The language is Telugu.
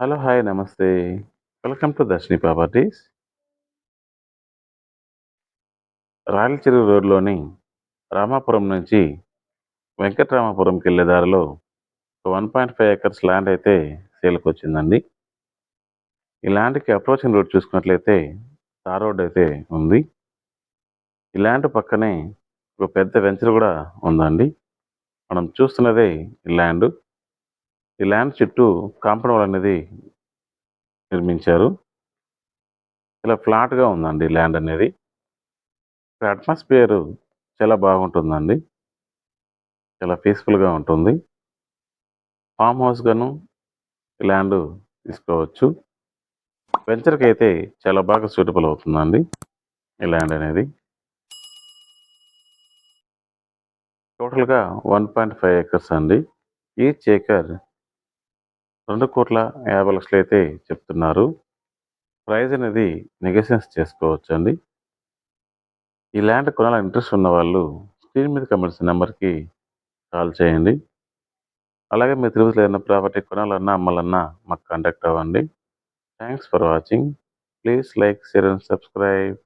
హలో! హాయ్! నమస్తే. Welcome to Darshini properties. Rayala Cheruvu రోడ్‌లోని రామాపురం నుంచి వెంకటరామాపురంకెళ్ళే దారిలో 1.5 ఎకర్స్ ల్యాండ్ అయితే సేల్‌కొచ్చిందండి. ఈ ల్యాండ్‌కి అప్రోచింగ్ రోడ్ చూసుకున్నట్లయితే తార్ రోడ్ అయితే ఉంది. ఈ ల్యాండ్ పక్కనే ఒక పెద్ద వెంచర్ గూడా ఉందండి. మనం చూస్తున్నదే ఈ ల్యాండు. ఈ ల్యాండ్ చుట్టూ కాంపౌండ్ వాల్ అనేది నిర్మించారు. ఇలా ఫ్లాట్‌గా ఉందండి ల్యాండ్ అనేది. ఇక్కడ అట్మాస్ఫియర్ చాలా బాగుంటుందండి. చాలా పీస్‌ఫుల్‌గా ఉంటుంది. ఫార్మ్ హౌస్ గాను ఈ ల్యాండ్ తీసుకోవచ్చు. వెంచర్‌కైతే చాలా బాగా సూటబుల్ అవుతుందండి ఈ ల్యాండ్ అనేది. టోటల్‌గా 1.5 ఎకర్స్ అండి. ఈచ్ ఏకర్ 2,50,00,000 అయితే చెప్తున్నారు. ప్రైస్ అనేది నెగోషియేషన్స్ చేసుకోవచ్చండి. ఈ ల్యాండ్ కొనాలని ఇంట్రెస్ట్ ఉన్నవాళ్ళు స్క్రీన్ మీద కనిపిస్తున్న నంబర్‌కి కాల్ చేయండి. అలాగే మీరు తిరుపతిలో ఏదైనా ప్రాపర్టీ కొనాలన్నా, అమ్మాలన్నా మాకు కాంటాక్ట్ అవ్వండి. Thanks for watching. Please like, share and subscribe.